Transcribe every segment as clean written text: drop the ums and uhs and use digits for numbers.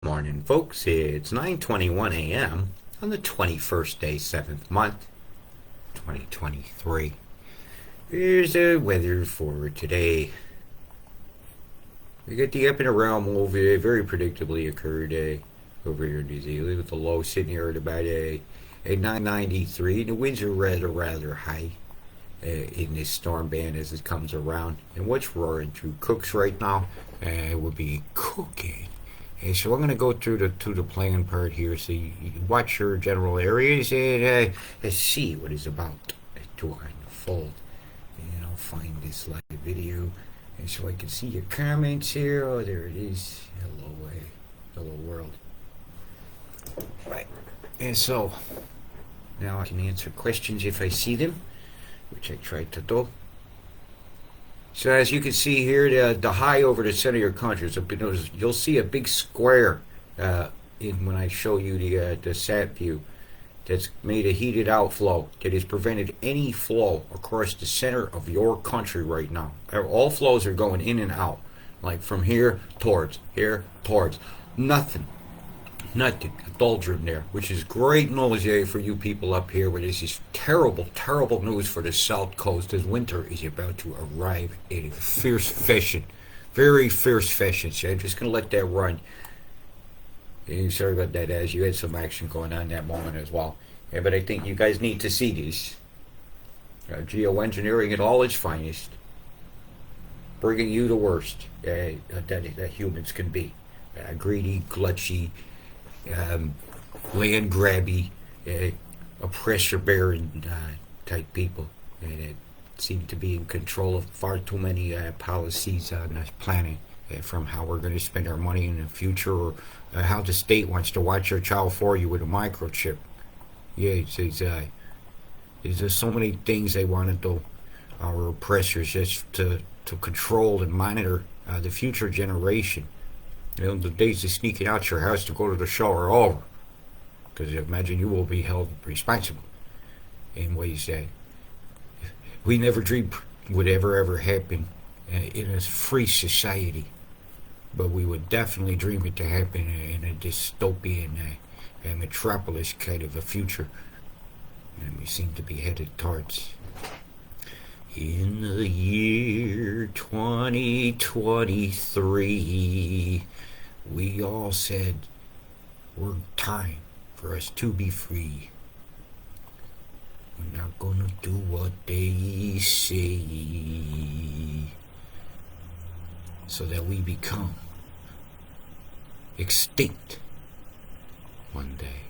Morning, folks. It's 9:21 a.m. on the 21st day, 7th month, 2023. Here's the weather for today. We got the up and around move very predictably occurred over here in New Zealand, with the low sitting here at about a 993. The winds are rather high in this storm band as it comes around. And what's roaring through Cooks right now will be cooking. Okay, so I'm going to go through the plan part here, so you watch your general areas and see what is about to unfold. And I'll find this live video, and so I can see your comments here. Oh, there it is. Hello world. Right, and so now I can answer questions if I see them, which I tried to do. So as you can see here, the high over the center of your country, you'll see a big square when I show you the sat view that's made a heated outflow that has prevented any flow across the center of your country right now. All flows are going in and out, like from here towards, nothing, a doldrum there, which is great news for you people up here, where this is terrible news for the south coast, as winter is about to arrive in a very fierce fashion. So I'm just going to let that run. And sorry about that, as you had some action going on that moment as well. Yeah, but I think you guys need to see this. Geoengineering at all its finest, bringing you the worst that humans can be. Greedy, glutchy, land grabby, oppressor bearing type people that seem to be in control of far too many policies on this planet, from how we're going to spend our money in the future, or how the state wants to watch your child for you with a microchip. Yeah, there's so many things they want to do, our oppressors, just to control and monitor the future generation. You know, the days of sneaking out your house to go to the show are over, because imagine you will be held responsible in ways that we never dreamed would ever happen in a free society. But we would definitely dream it to happen in a dystopian metropolis kind of a future, and we seem to be headed towards. In the year 2023, we all said, we're time for us to be free. We're not gonna do what they say, so that we become extinct one day.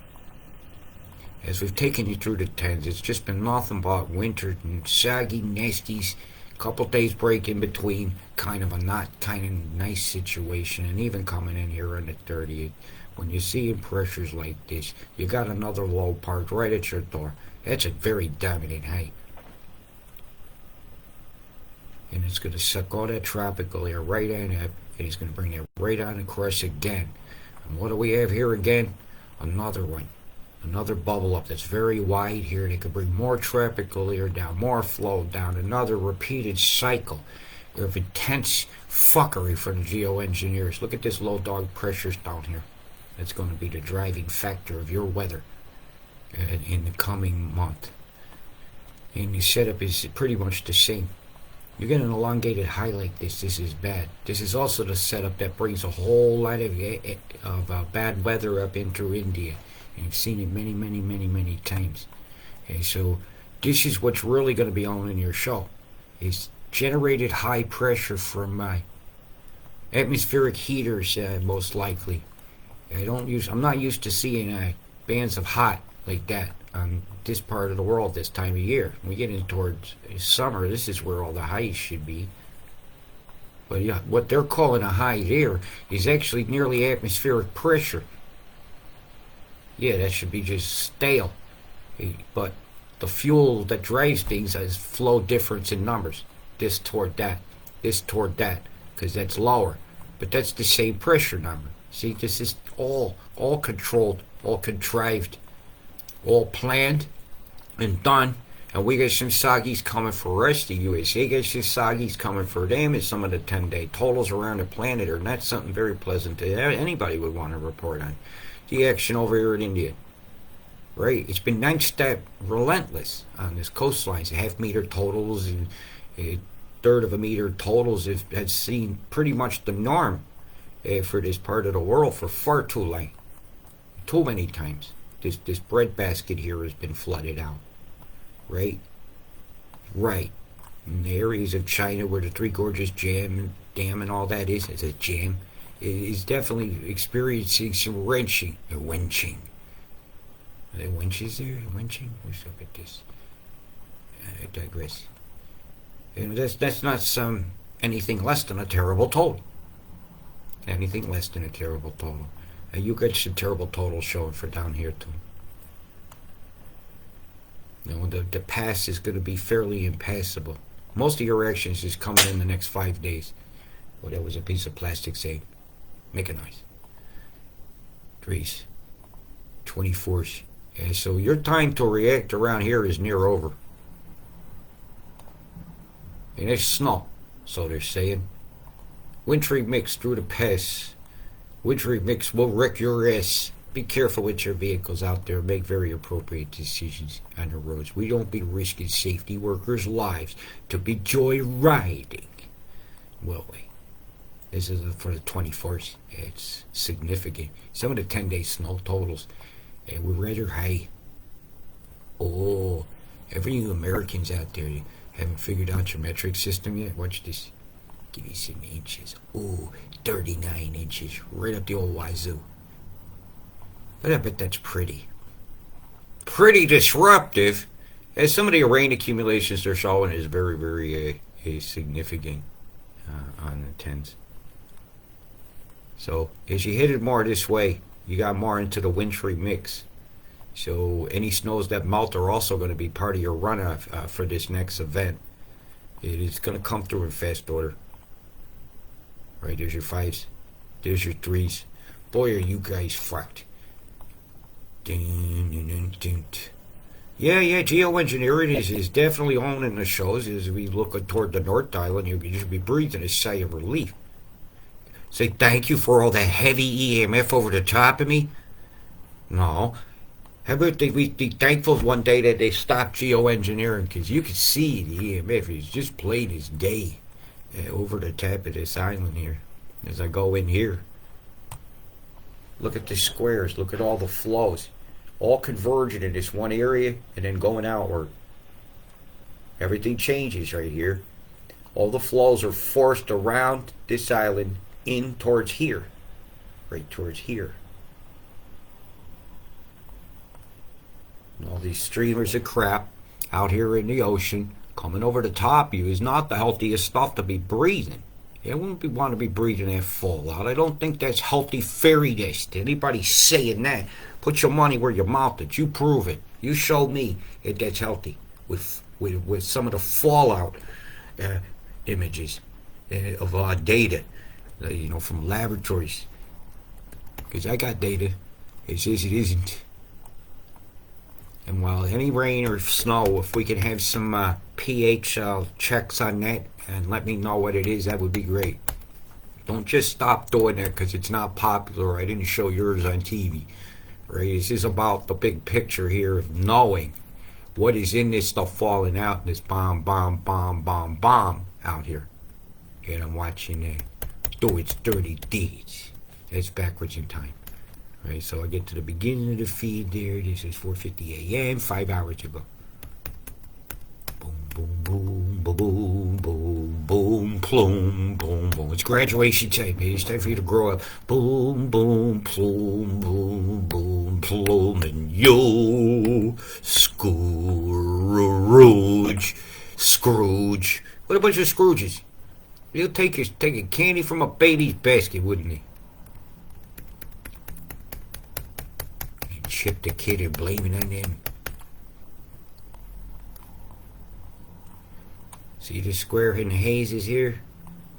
As we've taken you through the tens, it's just been nothing but winter and soggy nasties, couple days break in between, kind of a not kind of nice situation. And even coming in here on the 30th, when you're seeing pressures like this, you got another low parked right at your door. That's a very dominant high, and it's going to suck all that tropical air right on up, and it's going to bring it right on across again. And what do we have here again? Another one. Another bubble up that's very wide here. They could bring more tropical air down, more flow down, another repeated cycle of intense fuckery from the geoengineers. Look at this low dog pressures down here. That's going to be the driving factor of your weather in the coming month. And the setup is pretty much the same. You get an elongated high like this is bad. This is also the setup that brings a whole lot of bad weather up into India. And you've seen it many times. Okay, so this is what's really going to be on in your show. Is generated high pressure from atmospheric heaters, most likely. I'm not used to seeing bands of hot like that on this part of the world this time of year. When we get in towards summer, this is where all the highs should be. But yeah, what they're calling a high there is actually nearly atmospheric pressure. Yeah, that should be just stale. But the fuel that drives things has flow difference in numbers. This toward that, because that's lower. But that's the same pressure number. See, this is all controlled, all contrived, all planned and done And we got some soggies coming for us. The USA got some soggies coming for them. And some of the 10-day totals around the planet are not something very pleasant that anybody would want to report on. The action over here in India, right? It's been non-stop, relentless on this coastlines. Half-meter totals and a third of a meter totals have seen pretty much the norm for this part of the world for far too long. Too many times. This breadbasket here has been flooded out. Right? Right. In the areas of China where the Three Gorges Dam and all that is, it's a jam, is definitely experiencing some wrenching. Are there wenches there? Wenching? What's up with this? I digress. And that's not anything less than a terrible total. Anything less than a terrible total. And you got some terrible totals showing for down here too. You know, the pass is going to be fairly impassable. Most of your actions is coming in the next 5 days. Well, that was a piece of plastic saying, make a noise. 3s, 24s. And so your time to react around here is near over. And it's snow, so they're saying. Wintry mix through the pass. Wintry mix will wreck your ass. Be careful with your vehicles out there. Make very appropriate decisions on the roads. We don't be risking safety workers' lives to be joyriding. Will we? This is for the 24th. It's significant. Some of the 10-day snow totals were rather high. Oh, every you Americans out there haven't figured out your metric system yet? Watch this. Give you some inches. Oh, 39 inches. Right up the old wazoo. But I bet that's pretty. Pretty disruptive. As some of the rain accumulations they're showing is very, very significant on the 10s. So as you hit it more this way, you got more into the wintry mix. So any snows that melt are also going to be part of your runoff for this next event. It is going to come through in fast order. Right, there's your 5s. There's your 3s. Boy, are you guys fucked. Yeah, Geoengineering is definitely owning the shows as we look toward the North Island. You should be breathing a sigh of relief. Say thank you for all that heavy EMF over the top of me? No. How about they be thankful one day that they stopped geoengineering, because you can see the EMF is just plain as day over the top of this island here. As I go in here, look at the squares, look at all the flows, all converging in this one area and then going outward. Everything changes right here. All the flows are forced around this island in towards here, right towards here. And all these streamers of crap out here in the ocean coming over the top of you is not the healthiest stuff to be breathing. You wouldn't want to be breathing that fallout. I don't think that's healthy fairy dust. Anybody saying that, put your money where your mouth is. You prove it. You show me that that's healthy with some of the fallout images of data, from laboratories. Because I got data. It says it isn't. And while any rain or snow, if we can have some pH checks on that and let me know what it is, that would be great. Don't just stop doing that because it's not popular. I didn't show yours on TV. Right? This is about the big picture here of knowing what is in this stuff falling out, this bomb out here. And I'm watching it do its dirty deeds. It's backwards in time. Right, so I get to the beginning of the feed there. This is 4:50 a.m. 5 hours ago. Boom, boom, boom, boom, boom, boom, boom, plume, boom, boom. It's graduation time. It's time for you to grow up. Boom, boom, plume, boom, boom, plume, and yo, Scrooge. What a bunch of Scrooges. He'll take a candy from a baby's basket, wouldn't he? Chip the kid and blame it on them. See the square in the haze is here?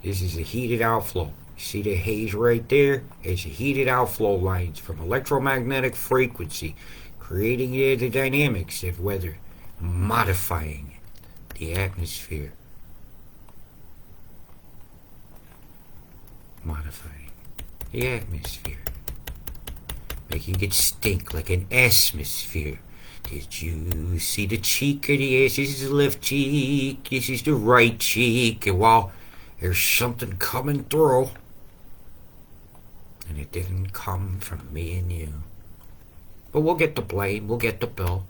This is a heated outflow. See the haze right there? It's a heated outflow lines from electromagnetic frequency, creating the dynamics of weather. modifying the atmosphere. Modifying the atmosphere. Making it stink like an atmosphere. Did you see the cheek of the ass? This is the left cheek. This is the right cheek. And well, there's something coming through. And it didn't come from me and you. But we'll get the blame. We'll get the bill.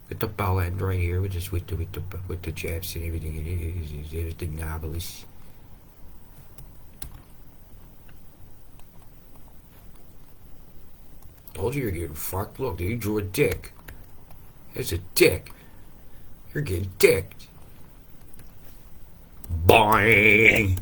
Get the bell end right here with the jabs and everything. There's the novelist. Told you you're getting fucked. Look, dude, you drew a dick. There's a dick. You're getting dicked. Boing!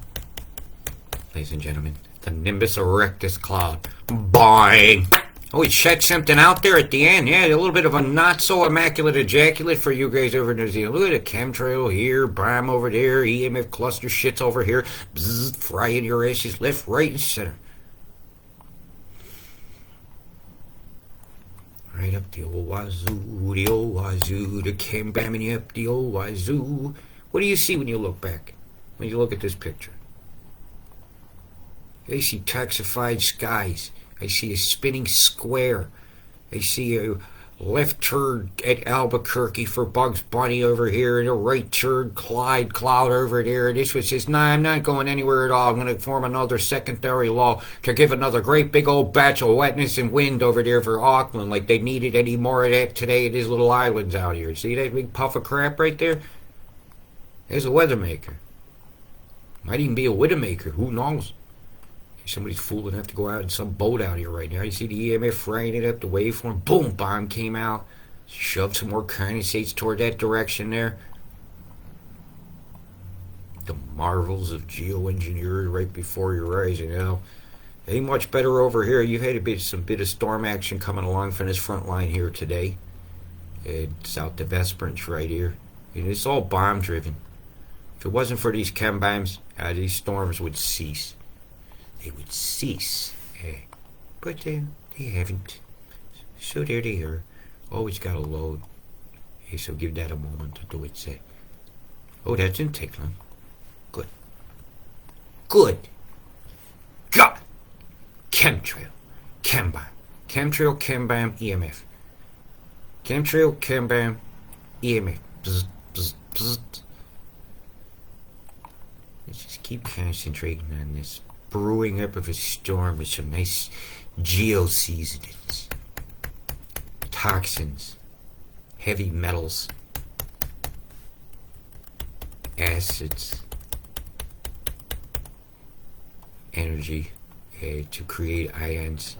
Ladies and gentlemen, the Nimbus Erectus cloud. Boing! Oh, he checked something out there at the end. Yeah, a little bit of a not-so-immaculate ejaculate for you guys over in New Zealand. Look at the chemtrail here, BAM over there, EMF cluster shits over here. Bzzz, frying your asses left, right, and center. Right up the old wazoo, the chem bamming up the old wazoo. What do you see when you look back? When you look at this picture? I see toxified skies. I see a spinning square. I see a left turn at Albuquerque for Bugs Bunny over here, and a right turn Clyde Cloud over there. And this one says, nah, I'm not going anywhere at all. I'm going to form another secondary law to give another great big old batch of wetness and wind over there for Auckland, like they needed any more of that today at these little islands out here. See that big puff of crap right there? There's a weather maker. Might even be a widowmaker. Who knows? Somebody's fool enough to go out in some boat out here right now. You see the EMF frying it up, the waveform. Boom, bomb came out. Shoved some more condensates toward that direction there. The marvels of geoengineering right before your eyes, you know. Ain't much better over here. You've had some bit of storm action coming along from this front line here today. South of Esperance right here. And it's all bomb driven. If it wasn't for these chem bombs, these storms would cease. They would cease, but they haven't. So there they are. Always got to load. Hey, so give that a moment to do its thing. Oh, that didn't take long. Good. Good. God. Chemtrail. Chembam. Chemtrail, chembam, EMF. Chemtrail, chembam, EMF. Bzz, bzz, bzz. Let's just keep concentrating on this brewing up of a storm with some nice geoseasonings, toxins, heavy metals, acids, energy to create ions.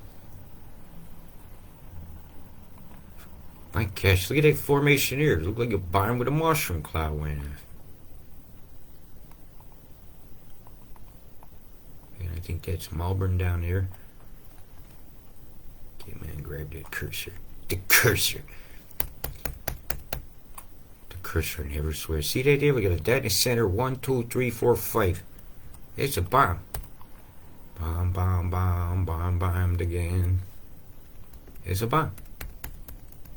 My gosh, look at that formation here. It looked like a bomb with a mushroom cloud went off. I think that's Melbourne down there. Okay, man, grab that cursor. The cursor. The cursor never swears. See that there? We got a data center. 1, 2, 3, 4, 5. It's a bomb. Bomb, bomb, bomb, bomb, bombed again. It's a bomb.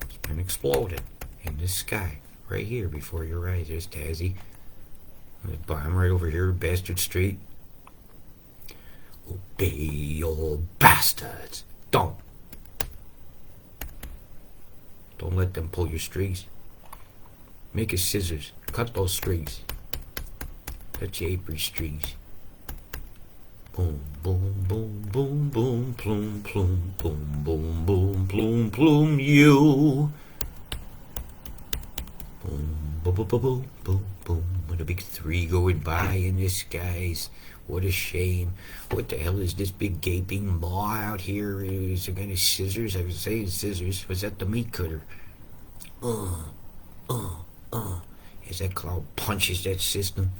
It's been exploded in the sky. Right here before your eyes. There's Tazzy. There's a bomb right over here, Bastard Street. Obey your bastards. Don't let them pull your strings. Make it scissors. Cut those strings. Cut your apron strings. Boom, boom, boom, boom, boom, plume, plume, boom, boom, boom, plume, plume, you. Boom, boom, boom, boom, boom, boom, boom. With a big 3 going by in the skies. What a shame. What the hell is this big gaping maw out here? Is it kind of scissors? I was saying scissors. Was that the meat cutter? As that cloud punches that system.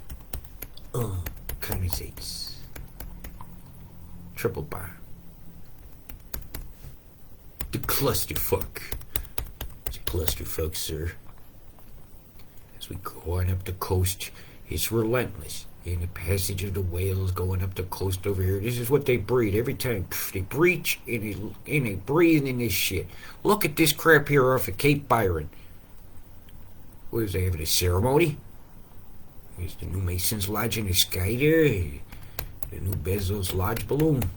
Condensates. Triple bar. The clusterfuck. It's a clusterfuck, sir. As we go on up the coast, it's relentless. In the passage of the whales going up the coast over here. This is what they breed every time. They breach and they breathe in this shit. Look at this crap here off of Cape Byron. What is they having a ceremony? Is the new Mason's Lodge in the sky there? The new Bezos Lodge balloon.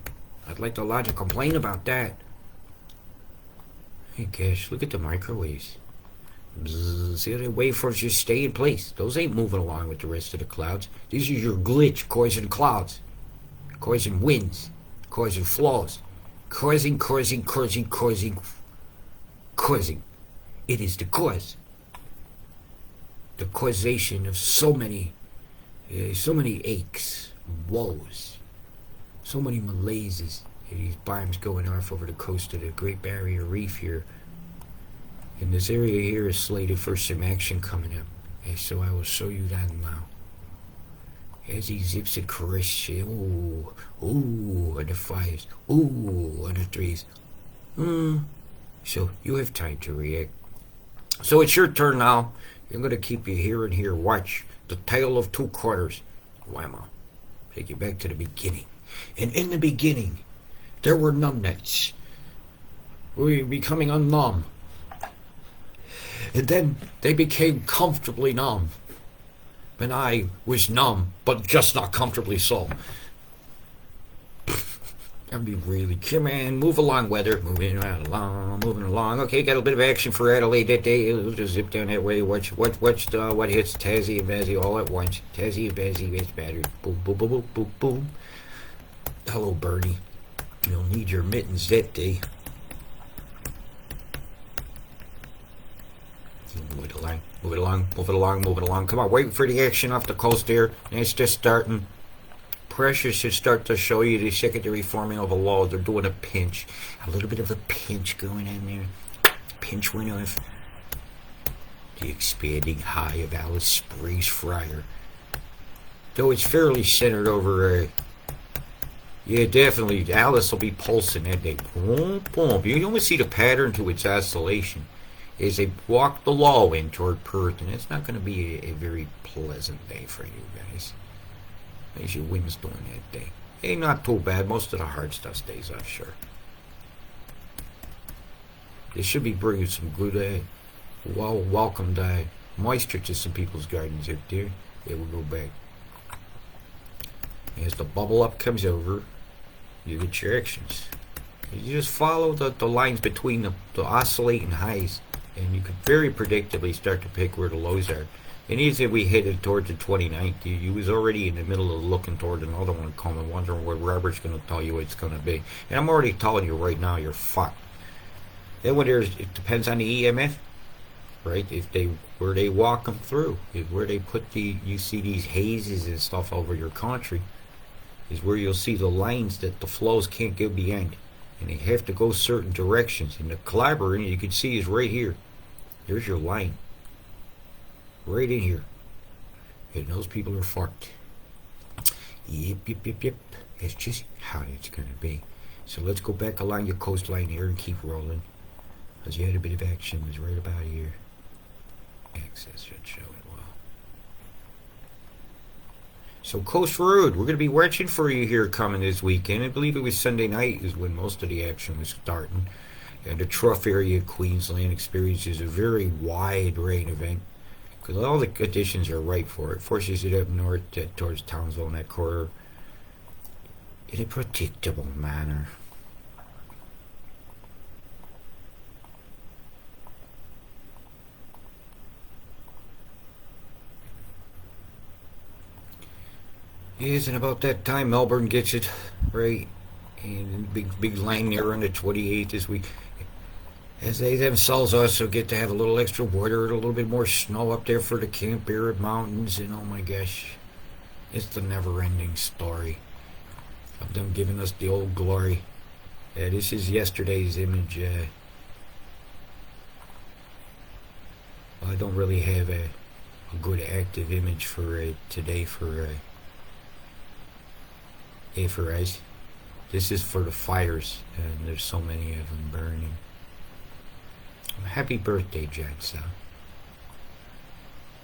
I'd like to lodge a complaint about that. Hey, gosh, look at the microwaves. Bzz, see how they waveforms just stay in place. Those ain't moving along with the rest of the clouds. These are your glitch causing clouds, causing winds, causing flows, causing. It is the cause. The causation of so many aches, woes, so many malaises. These bombs going off over the coast of the Great Barrier Reef here. And this area here is slated for some action coming up. And so I will show you that now. As he zips across, ooh, on the fires, ooh, on the trees. So you have time to react. So it's your turn now. I'm going to keep you here and here. Watch the tale of two quarters. Whammo. Take you back to the beginning. And in the beginning, there were numbnuts. We were becoming unnumb. And then they became comfortably numb. And I was numb, but just not comfortably so. That'd be really, come on, move along, weather. Moving along. Okay, got a bit of action for Adelaide that day. We'll just zip down that way. Watch what hits Tassie and Bazzy all at once. Tassie and Bazzy gets battered. Boom, boom, boom, boom, boom, boom. Hello, Bernie. You'll need your mittens that day. Move it along. Come on, wait for the action off the coast there. And it's just starting. Pressure should start to show you the secondary forming of a low. They're doing a pinch. A little bit of a pinch going on there. Pinch went off. The expanding high of Alice Springs Friar. Though it's fairly centered over yeah, definitely. Alice will be pulsing that day. Boom, boom. You almost see the pattern to its oscillation as they walk the low in toward Perth, and it's not going to be a very pleasant day for you guys. As your wind's doing that day. Hey, not too bad. Most of the hard stuff stays offshore. They should be bringing some good, welcomed moisture to some people's gardens out there. Yeah, we'll go back. As the bubble up comes over, you get your actions. You just follow the lines between the oscillating highs, and you can very predictably start to pick where the lows are. And easily we headed towards the 29th. You was already in the middle of looking toward another one coming, wondering what Robert's going to tell you it's going to be. And I'm already telling you right now, you're fucked. Then when it depends on the EMF, right? Where they walk them through, where they put you see these hazes and stuff over your country, is where you'll see the lines that the flows can't go behind. And they have to go certain directions. And the collaborating you can see is right here. There's your line. Right in here. And those people are fucked. Yep. That's just how it's going to be. So let's go back along your coastline here and keep rolling. Because you had a bit of action. It was right about here. Access should show it well. So Coast Road, we're going to be watching for you here coming this weekend. I believe it was Sunday night is when most of the action was starting. And the Trough area of Queensland experiences a very wide rain event. Because all the conditions are right for it. Forces it up north towards Townsville and that corridor in a predictable manner. Yes, and about that time Melbourne gets it right. And big line there on the 28th as as they themselves also get to have a little extra water, a little bit more snow up there for the Camp Barrett Mountains, and oh my gosh, it's the never-ending story of them giving us the old glory. This is yesterday's image. I don't really have a good active image for today for us. This is for the fires, and there's so many of them burning. Happy birthday, John Sal.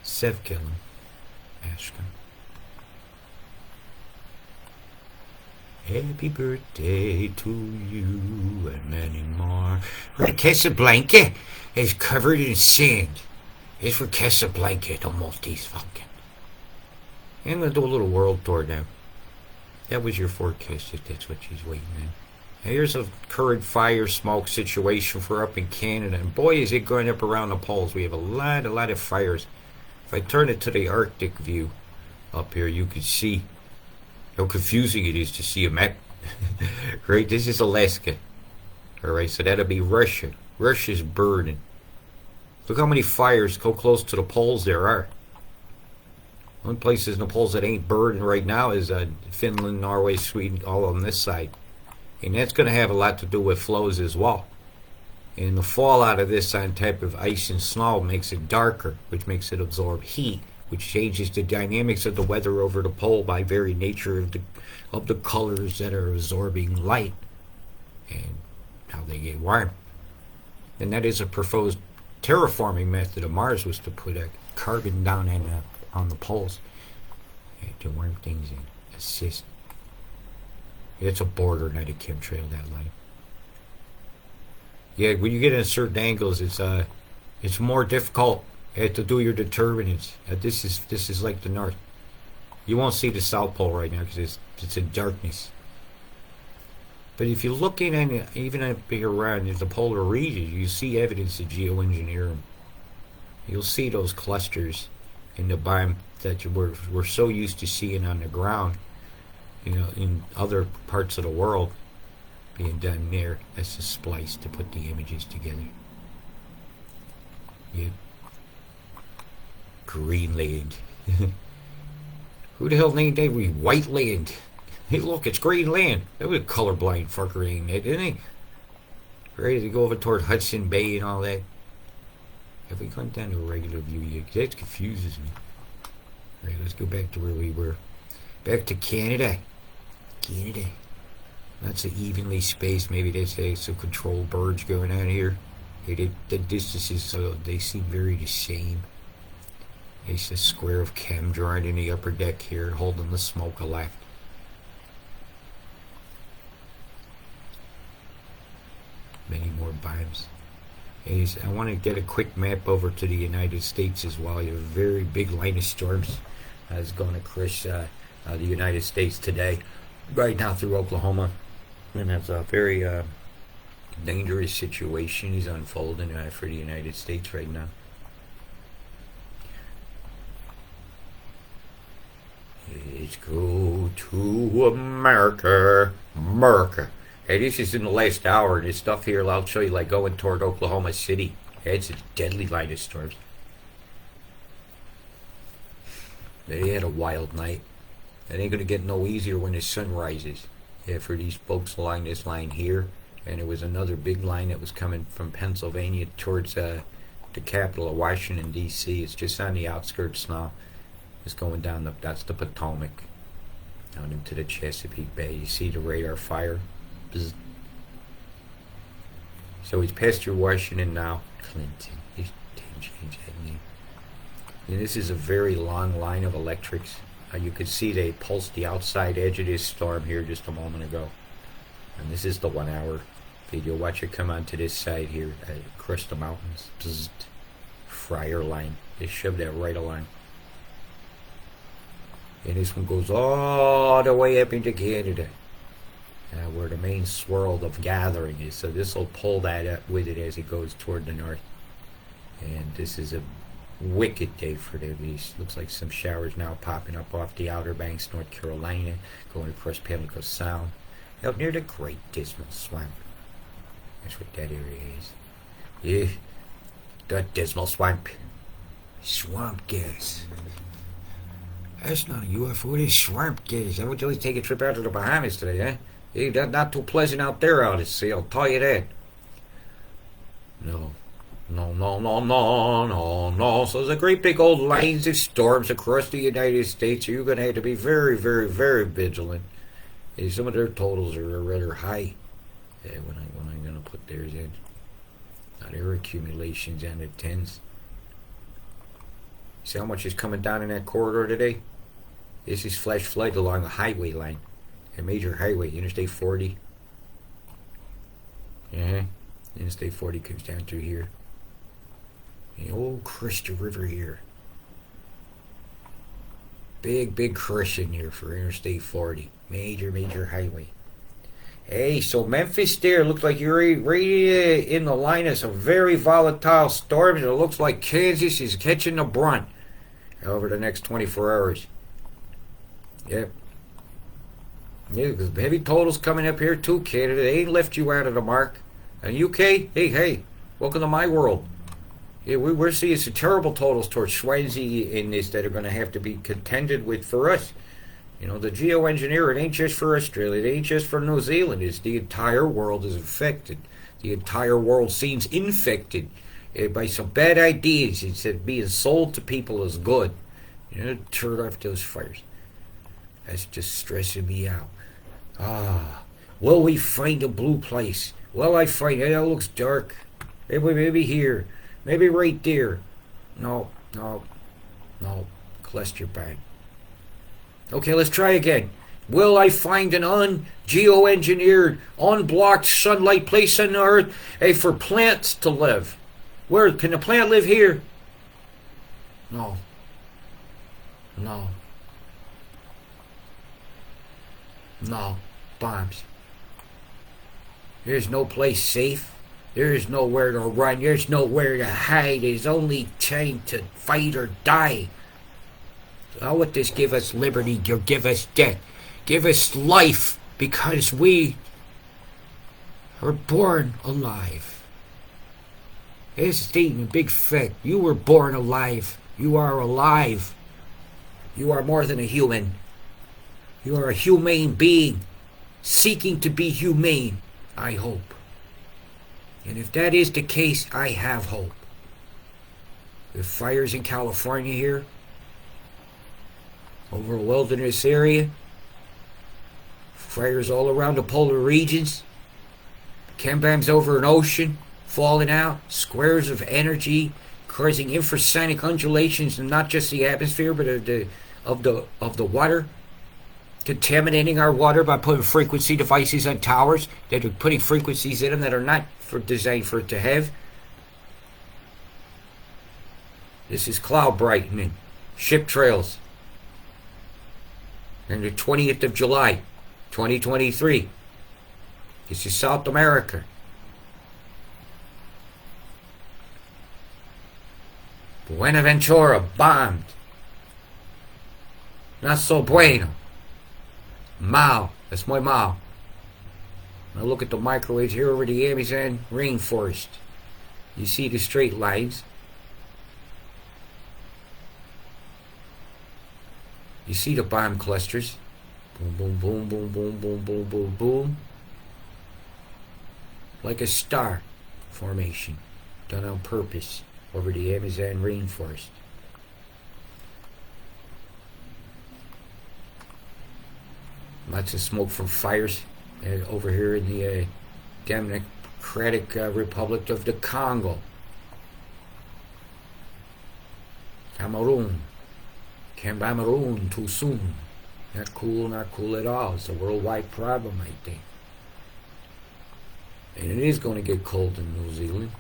Sev Gillen. Ashkan. Happy birthday to you and many more. Casablanca is covered in sand. It's for Casablanca, the Maltese Falcon. I'm gonna do a little world tour now. That was your forecast, if that's what she's waiting on. Here's a current fire smoke situation for up in Canada, and boy is it going up around the poles. We have a lot of fires. If I turn it to the Arctic view up here, you can see how confusing it is to see a map. Right, this is Alaska. Alright, so that'll be Russia. Russia's burning. Look how many fires, how close to the poles there are. One places in the poles that ain't burning right now is Finland, Norway, Sweden, all on this side. And that's going to have a lot to do with flows as well. And the fallout of this on type of ice and snow makes it darker, which makes it absorb heat, which changes the dynamics of the weather over the pole by very nature of the colors that are absorbing light and how they get warm. And that is a proposed terraforming method of Mars, was to put a carbon down on the poles to warm things and assist. It's a border, not a chemtrail, that line. Yeah, when you get in certain angles, it's more difficult to do your determinants. This is like the north. You won't see the South Pole right now because it's in darkness. But if you're looking at even up here around the polar regions, you see evidence of geoengineering. You'll see those clusters in the biome that we're so used to seeing on the ground, you know, in other parts of the world, being done there. That's a splice to put the images together. Yep. Greenland. Who the hell named that? White land. Hey, look, it's Greenland. That was a colorblind fucker, ain't it, didn't he? Ready to go over toward Hudson Bay and all that. Have we gone down to a regular view yet? That confuses me. Alright, let's go back to where we were. Back to Canada. Canada. Lots of evenly spaced. Maybe they say some controlled birds going on here. Hey, the distances, so they seem very the same. There's a square of chem drawing in the upper deck here, holding the smoke aloft. Many more biomes. I want to get a quick map over to the United States as well. You have a very big line of storms that's going across the United States today, right now through Oklahoma. And that's a very dangerous situation is unfolding for the United States right now. Let's go to America. America. Hey, this is in the last hour. This stuff here, I'll show you, like going toward Oklahoma City. It's a deadly line of storms. They had a wild night. It ain't going to get no easier when the sun rises. Yeah, for these folks along this line here. And there was another big line that was coming from Pennsylvania towards the capital of Washington, D.C. It's just on the outskirts now. It's going down, that's the Potomac. Down into the Chesapeake Bay. You see the radar fire? Bzz. So he's past your Washington now. Clinton. He didn't change that name. And this is a very long line of electrics. You could see they pulsed the outside edge of this storm here just a moment ago. And this is the 1 hour video. Watch it come onto this side here, across the mountains. Bzz. Fryer line. They shoved that right along. And this one goes all the way up into Canada, where the main swirl of gathering is. So this will pull that up with it as it goes toward the north. And this is a wicked day for the east. Looks like some showers now popping up off the Outer Banks, North Carolina, going across Pamlico Sound, out near the Great Dismal Swamp. That's what that area is. Yeah, the Dismal Swamp. Swamp gas. That's not a UFO, it is swamp gas. I would always take a trip out to the Bahamas today, huh? Hey, that's not too pleasant out there out at sea, I'll tell you that. No. So there's a great big old lines of storms across the United States. You're going to have to be very, very, very vigilant. And some of their totals are rather high. When I'm going to put theirs in. Now, their accumulations and the tens. See how much is coming down in that corridor today? This is flash flood along a highway line. A major highway, Interstate 40. Interstate 40 comes down through here. The old Crystal River here. Big crushing here for Interstate 40. Major highway. Hey, so Memphis there looks like you're right in the line of some very volatile storms. It looks like Kansas is catching the brunt over the next 24 hours. Yep. Yeah, because heavy totals coming up here too, Canada. They ain't left you out of the mark. And UK, hey, welcome to my world. Yeah, we're seeing some terrible totals towards Swansea in this that are going to have to be contended with for us. You know, the geoengineer, it ain't just for Australia, it ain't just for New Zealand, it's the entire world is affected. The entire world seems infected by some bad ideas instead of being sold to people as good. You know, turn off those fires. That's just stressing me out. Will we find a blue place? Will I find it? That looks dark. Maybe here. Maybe right there. No. Cluster bang. Okay, let's try again. Will I find an geoengineered, unblocked sunlight place on the earth for plants to live? Where can a plant live here? No. Bombs. There's no place safe. There's nowhere to run. There's nowhere to hide. There's only time to fight or die. How would this give us liberty or give us death? Give us life because we are born alive. Here's a statement, big fat. You were born alive. You are alive. You are more than a human. You are a humane being, seeking to be humane, I hope. And if that is the case, I have hope. The fires in California here, over a wilderness area, fires all around the polar regions, chem bombs over an ocean, falling out, squares of energy, causing infrasonic undulations in not just the atmosphere, but of the water, contaminating our water by putting frequency devices on towers that are putting frequencies in them that are not designed for it to have. This is cloud brightening, ship trails. And the 20th of July, 2023. This is South America. Buenaventura bombed. Not so bueno. Mao. That's my Mao. Now look at the microwaves here over the Amazon rainforest. You see the straight lines. You see the bomb clusters. Boom, boom, boom, boom, boom, boom, boom, boom, boom. Like a star formation done on purpose over the Amazon rainforest. Lots of smoke from fires over here in the Democratic Republic of the Congo. Cameroon. Cameroon too soon. Not cool at all. It's a worldwide problem, I think. And it is going to get cold in New Zealand.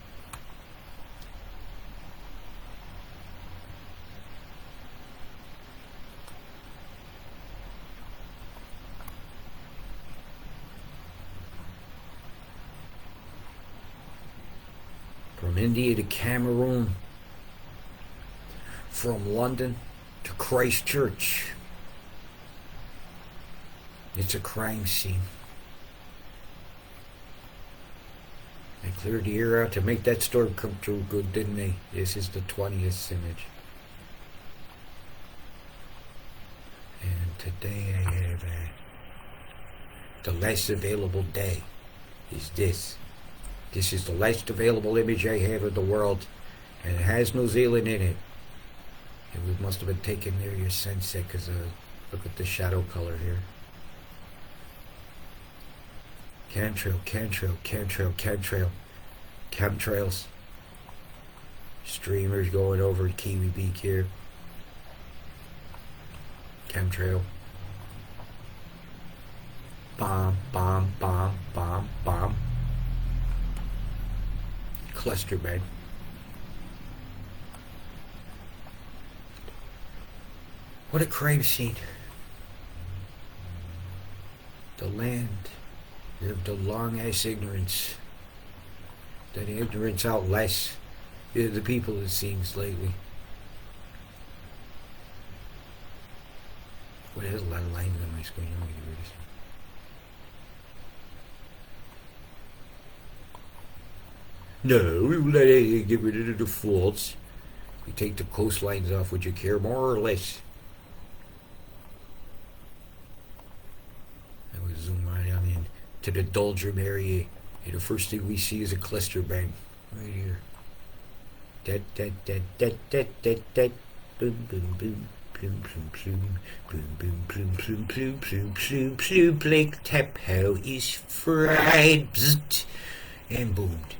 From India to Cameroon. From London to Christchurch. It's a crime scene. They cleared the air out to make that storm come true good, didn't they? This is the 20th image. And today I have the last available day is this. This is the last available image I have of the world, and it has New Zealand in it. And we must have been taken near your sunset because look at the shadow color here. Chemtrails. Streamers going over Kiwi Beak here. Chemtrail. Bomb. Cluster bed. What a crime scene. The land lived a long ass ignorance. That ignorance outlasts the people, it seems, lately. What has a lot of lines on my screen? Let me get rid of this. No, we will not get rid of the defaults. You take the coastlines off, would you care more or less? I will zoom right on in to the doldrum area. And the first thing we see is a cluster bang. Right here. Boom, boom, boom. Plum, plum, plum. Boom, boom, plum, plum, plum, plum, plum, plum. Like Tapo is fried. Bzzzt. And boomed.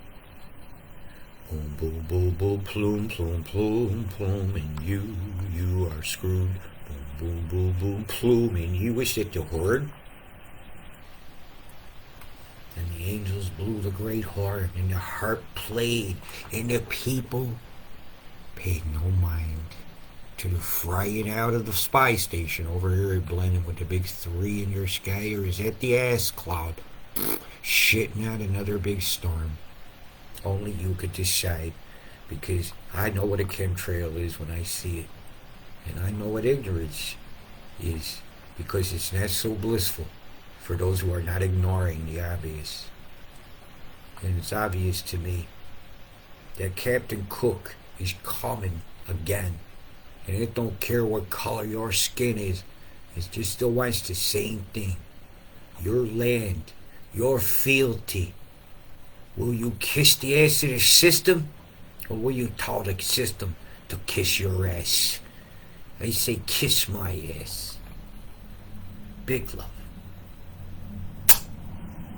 Boom, boom, boom, boom, plum, plum, plum, plum, and you are screwed. Boom, boom, boom, boom, plum, and you wish that the horde. And the angels blew the great horn, and the harp played, and the people paid no mind to the frying out of the spy station over here, blending with the big 3 in your sky, or is that the ass cloud? Shitting out another big storm. Only you could decide, because I know what a chemtrail is when I see it. And I know what ignorance is, because it's not so blissful for those who are not ignoring the obvious. And it's obvious to me that Captain Cook is coming again. And it don't care what color your skin is, it just still wants the same thing. Your land, your fealty. Will you kiss the ass of the system, or will you tell the system to kiss your ass? I say kiss my ass. Big love.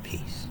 Peace.